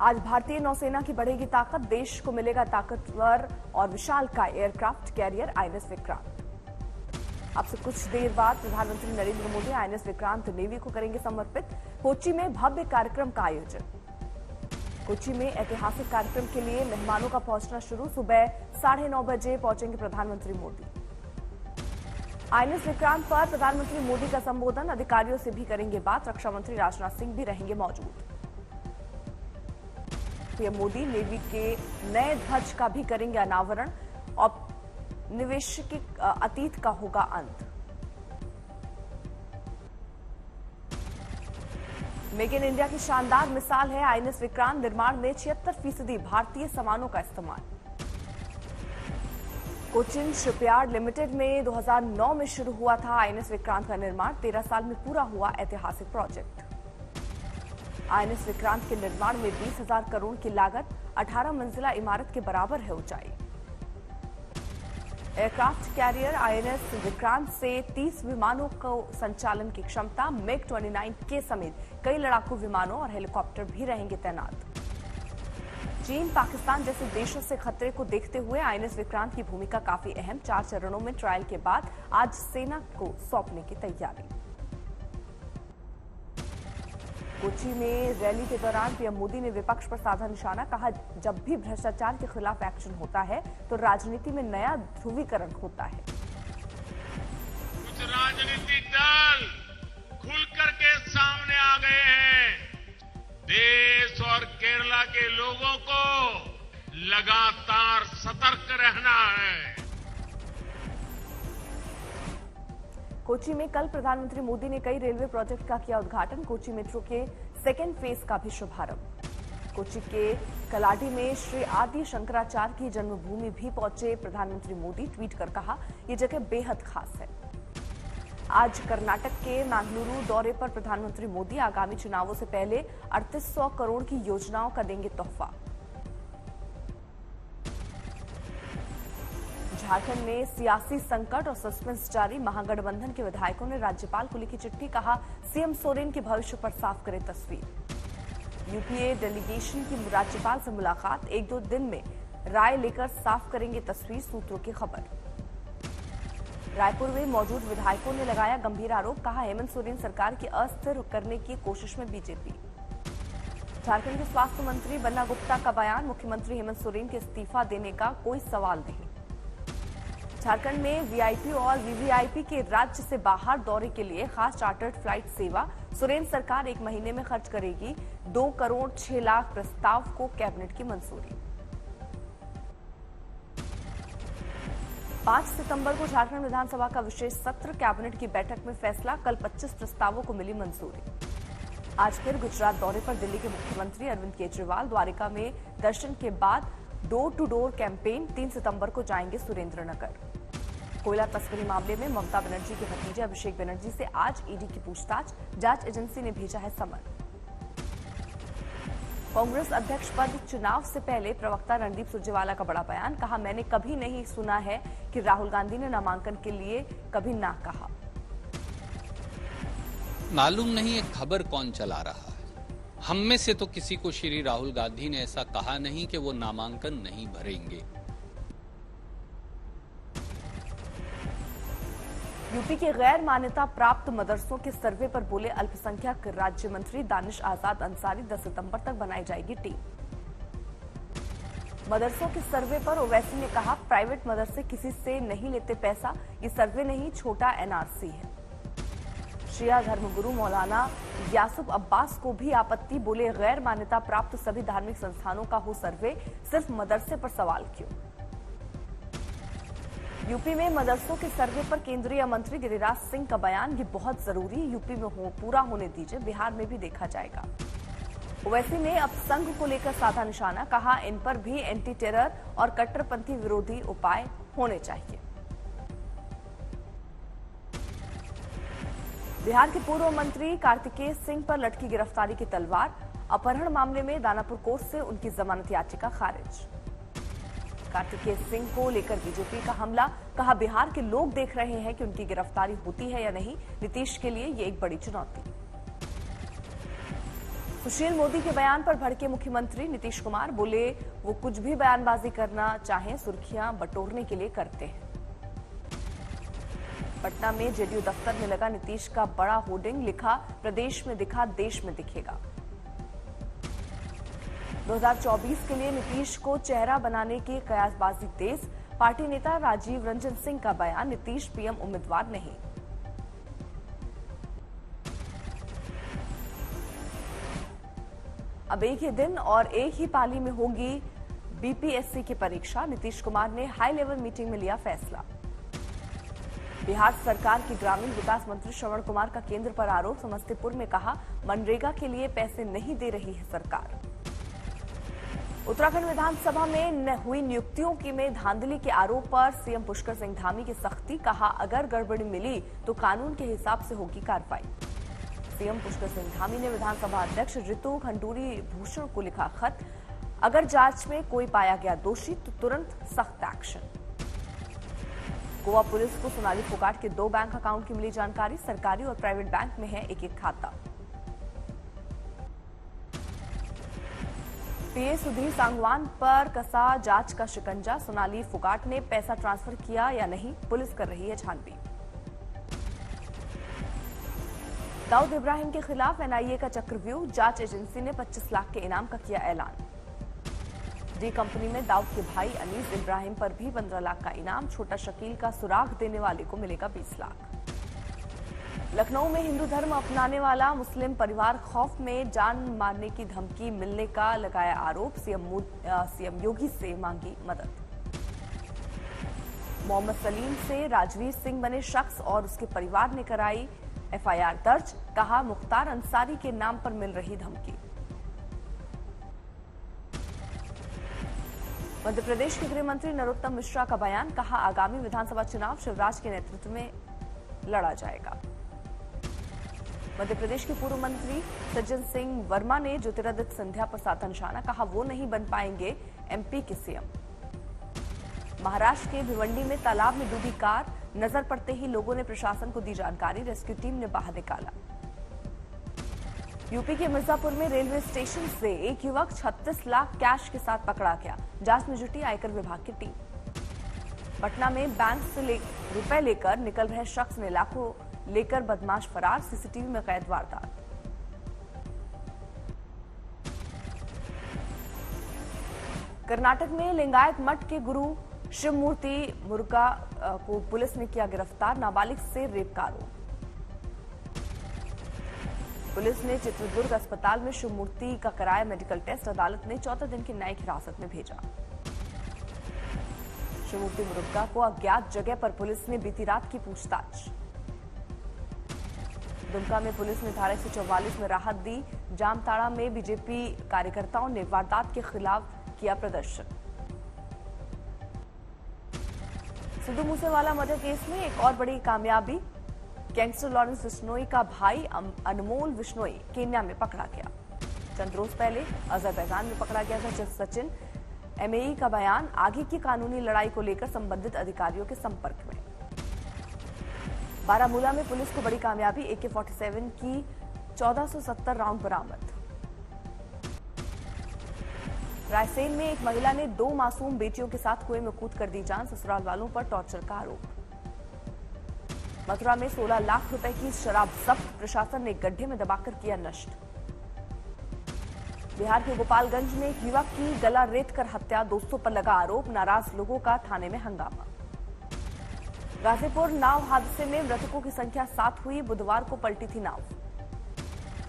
आज भारतीय नौसेना की बढ़ेगी ताकत, देश को मिलेगा ताकतवर और विशालकाय एयरक्राफ्ट कैरियर आईएनएस विक्रांत। अब से कुछ देर बाद प्रधानमंत्री नरेंद्र मोदी आईएनएस विक्रांत नेवी को करेंगे समर्पित। कोच्चि में भव्य कार्यक्रम का आयोजन। कोच्चि में ऐतिहासिक कार्यक्रम के लिए मेहमानों का पहुंचना शुरू। सुबह 9:30 बजे पहुंचेंगे प्रधानमंत्री मोदी। आईएनएस विक्रांत पर प्रधानमंत्री मोदी का संबोधन, अधिकारियों से भी करेंगे बात। रक्षा मंत्री राजनाथ सिंह भी रहेंगे मौजूद। पीएम मोदी नेवी के नए ध्वज का भी करेंगे अनावरण और निवेश के अतीत का होगा अंत। मेक इन इंडिया की शानदार मिसाल है आईएनएस विक्रांत। निर्माण में 76% भारतीय सामानों का इस्तेमाल। कोचिन शिपयार्ड लिमिटेड में 2009 में शुरू हुआ था आईएनएस विक्रांत का निर्माण। 13 साल में पूरा हुआ ऐतिहासिक प्रोजेक्ट। आईएनएस विक्रांत के निर्माण में 20,000 करोड़ की लागत, 18 मंजिला इमारत के बराबर है ऊंचाई। एयरक्राफ्ट कैरियर आईएनएस विक्रांत से 30 विमानों को संचालन की क्षमता। मिग 29K समेत कई लड़ाकू विमानों और हेलीकॉप्टर भी रहेंगे तैनात। चीन, पाकिस्तान जैसे देशों से खतरे को देखते हुए आईएनएस विक्रांत की भूमिका काफी अहम। 4 चरणों में ट्रायल के बाद आज सेना को सौंपने की तैयारी। कोच्चि में रैली के दौरान पीएम मोदी ने विपक्ष पर साधा निशाना। कहा, जब भी भ्रष्टाचार के खिलाफ एक्शन होता है तो राजनीति में नया ध्रुवीकरण होता है। कुछ राजनीतिक दल खुल करके सामने आ गए हैं। देश और केरला के लोगों को लगातार सतर्क रहना है। कोच्चि में कल प्रधानमंत्री मोदी ने कई रेलवे प्रोजेक्ट का किया उद्घाटन। कोच्चि मेट्रो के सेकेंड फेज का भी शुभारंभ। कोच्चि के कलाडी में श्री आदि शंकराचार्य की जन्मभूमि भी पहुंचे प्रधानमंत्री मोदी। ट्वीट कर कहा, ये जगह बेहद खास है। आज कर्नाटक के मैंगलुरु दौरे पर प्रधानमंत्री मोदी आगामी चुनावों से पहले 3800 करोड़ की योजनाओं का देंगे तोहफा। झारखंड में सियासी संकट और सस्पेंस जारी। महागठबंधन के विधायकों ने राज्यपाल को लिखी चिट्ठी। कहा, सीएम सोरेन के भविष्य पर साफ करे तस्वीर। यूपीए डेलीगेशन की राज्यपाल से मुलाकात। 1-2 दिन में राय लेकर साफ करेंगे तस्वीर, सूत्रों की खबर। रायपुर में मौजूद विधायकों ने लगाया गंभीर आरोप। कहा, हेमंत सोरेन सरकार की अस्थिर करने की कोशिश में बीजेपी। झारखंड के स्वास्थ्य मंत्री बन्ना गुप्ता का बयान। मुख्यमंत्री हेमंत सोरेन के इस्तीफा देने का कोई सवाल नहीं। झारखंड में वीआईपी और वीवीआईपी के राज्य से बाहर दौरे के लिए खास चार्टर्ड फ्लाइट सेवा। सोरेन सरकार 1 महीने में खर्च करेगी 2 करोड़ 6 लाख। प्रस्ताव को कैबिनेट की मंजूरी। 5 सितंबर को झारखंड विधानसभा का विशेष सत्र। कैबिनेट की बैठक में फैसला। कल 25 प्रस्तावों को मिली मंजूरी। आज फिर गुजरात दौरे पर दिल्ली के मुख्यमंत्री अरविंद केजरीवाल। द्वारिका में दर्शन के बाद डोर टू डोर कैंपेन। 3 सितंबर को जाएंगे सुरेंद्रनगर। कोयला तस्करी मामले में ममता बनर्जी के भतीजे अभिषेक बनर्जी से आज ईडी की पूछताछ। जांच एजेंसी ने भेजा है समन। कांग्रेस अध्यक्ष पद चुनाव से पहले प्रवक्ता रणदीप सुरजेवाला का बड़ा बयान। कहा, मैंने कभी नहीं सुना है कि राहुल गांधी ने नामांकन के लिए कभी ना कहा। मालूम नहीं ये खबर कौन चला रहा है। हम में से तो किसी को श्री राहुल गांधी ने ऐसा कहा नहीं कि वो नामांकन नहीं भरेंगे। यूपी के गैर मान्यता प्राप्त मदरसों के सर्वे पर बोले अल्पसंख्यक राज्य मंत्री दानिश आजाद अंसारी। 10 सितंबर तक बनाई जाएगी टीम। मदरसों के सर्वे पर ओवैसी ने कहा, प्राइवेट मदरसे किसी से नहीं लेते पैसा। ये सर्वे नहीं, छोटा एनआरसी है। शिया धर्मगुरु मौलाना यासुफ अब्बास को भी आपत्ति। बोले, गैर मान्यता प्राप्त सभी धार्मिक संस्थानों का हो सर्वे, सिर्फ मदरसे पर सवाल क्यों। यूपी में मदरसों के सर्वे पर केंद्रीय मंत्री गिरिराज सिंह का बयान। ये बहुत जरूरी, यूपी में पूरा होने दीजिए, बिहार में भी देखा जाएगा। ओवैसी ने अब संघ को लेकर साधा निशाना। कहा, इन पर भी एंटी टेरर और कट्टरपंथी विरोधी उपाय होने चाहिए। बिहार के पूर्व मंत्री कार्तिकेय सिंह पर लटकी गिरफ्तारी की तलवार। अपहरण मामले में दानापुर कोर्ट से उनकी जमानत याचिका खारिज। कार्तिकेय सिंह को लेकर बीजेपी का हमला। कहा, बिहार के लोग देख रहे हैं कि उनकी गिरफ्तारी होती है या नहीं। नीतीश के लिए ये एक बड़ी चुनौती। सुशील मोदी के बयान पर भड़के मुख्यमंत्री नीतीश कुमार, बोले वो कुछ भी बयानबाजी करना चाहें सुर्खियां बटोरने के लिए करते हैं। पटना में जेडीयू दफ्तर में लगा नीतीश का बड़ा होर्डिंग, लिखा प्रदेश में दिखा देश में दिखेगा। 2024 के लिए नीतीश को चेहरा बनाने की कयासबाजी तेज, पार्टी नेता राजीव रंजन सिंह का बयान, नीतीश पीएम उम्मीदवार नहीं। अब एक ही दिन और एक ही पाली में होगी बीपीएससी की परीक्षा, नीतीश कुमार ने हाई लेवल मीटिंग में लिया फैसला। बिहार सरकार की ग्रामीण विकास मंत्री श्रवण कुमार का केंद्र पर आरोप, समस्तीपुर में कहा मनरेगा के लिए पैसे नहीं दे रही है सरकार। उत्तराखंड विधानसभा में हुई नियुक्तियों की में धांधली के आरोप पर सीएम पुष्कर सिंह धामी की सख्ती, कहा अगर गड़बड़ी मिली तो कानून के हिसाब से होगी कार्रवाई। सीएम पुष्कर सिंह धामी ने विधानसभा अध्यक्ष रितु खंडूरी भूषण को लिखा खत, अगर जांच में कोई पाया गया दोषी तो तुरंत सख्त एक्शन। गोवा पुलिस को सोनाली फोगाट के 2 बैंक अकाउंट की मिली जानकारी, सरकारी और प्राइवेट बैंक में है एक एक खाता। पीए सुधीर सांगवान पर कसा जांच का शिकंजा, सोनाली फोगाट ने पैसा ट्रांसफर किया या नहीं, पुलिस कर रही है छानबीन। दाऊद इब्राहिम के खिलाफ एनआईए का चक्रव्यूह, जांच एजेंसी ने 25 लाख के इनाम का किया ऐलान। डी कंपनी में दाऊद के भाई अनीस इब्राहिम पर भी 15 लाख का इनाम, छोटा शकील का सुराग देने वाले को मिलेगा 20 लाख। लखनऊ में हिंदू धर्म अपनाने वाला मुस्लिम परिवार खौफ में, जान मारने की धमकी मिलने का लगाया आरोप, सीएम योगी से मांगी मदद। मोहम्मद सलीम से राजवीर सिंह बने शख्स और उसके परिवार ने कराई एफआईआर दर्ज, कहा मुख्तार अंसारी के नाम पर मिल रही धमकी। मध्य प्रदेश के गृह मंत्री नरोत्तम मिश्रा का बयान, कहा आगामी विधानसभा चुनाव शिवराज के नेतृत्व में लड़ा जाएगा। मध्य प्रदेश के पूर्व मंत्री सज्जन सिंह वर्मा ने ज्योतिरादित्य सिंधिया पर साधा निशाना, कहा वो नहीं बन पाएंगे एमपी के सीएम। महाराष्ट्र के भिवंडी में तालाब में डूबी कार, नजर पड़ते ही लोगों ने प्रशासन को दी जानकारी, रेस्क्यू टीम ने बाहर निकाला। यूपी के मिर्जापुर में रेलवे स्टेशन से एक युवक 36 लाख कैश के साथ पकड़ा गया, जांच में जुटी आयकर विभाग की टीम। पटना में बैंक से रुपए लेकर निकल रहे शख्स ने लाखों लेकर बदमाश फरार, सीसीटीवी में कैद वारदात। कर्नाटक में लिंगायत मठ के गुरु शिवमूर्ति मुरुगा को पुलिस ने किया गिरफ्तार, नाबालिग से रेप का आरोप। पुलिस ने चित्रदुर्ग अस्पताल में शिवमूर्ति का कराया मेडिकल टेस्ट, अदालत ने 14 दिन की न्यायिक हिरासत में भेजा। शिवमूर्ति मुरुगा को अज्ञात जगह पर पुलिस ने बीती रात की पूछताछ। दुमका में पुलिस ने धारा 144 में राहत दी, जामताड़ा में बीजेपी कार्यकर्ताओं ने वारदात के खिलाफ किया प्रदर्शन। सिद्धू मूसेवाला मर्डर केस में एक और बड़ी कामयाबी, गैंगस्टर लॉरेंस बिश्नोई का भाई अनमोल बिश्नोई केन्या में पकड़ा गया। चंद रोज पहले अजरबैजान में पकड़ा गया था सचिन। एमएई का बयान, आगे की कानूनी लड़ाई को लेकर संबंधित अधिकारियों के संपर्क में। बारामूला में पुलिस को बड़ी कामयाबी, AK-47 की 1470 राउंड बरामद। रायसेन में एक महिला ने 2 मासूम बेटियों के साथ कुएं में कूद कर दी जान, ससुराल वालों पर टॉर्चर का आरोप। मथुरा में 16 लाख रुपए की शराब जब्त, प्रशासन ने गड्ढे में दबाकर किया नष्ट। बिहार के गोपालगंज में एक युवक की गला रेत कर हत्या, दोस्तों पर लगा आरोप, नाराज लोगों का थाने में हंगामा। गाजीपुर नाव हादसे में मृतकों की संख्या 7 हुई, बुधवार को पलटी थी नाव।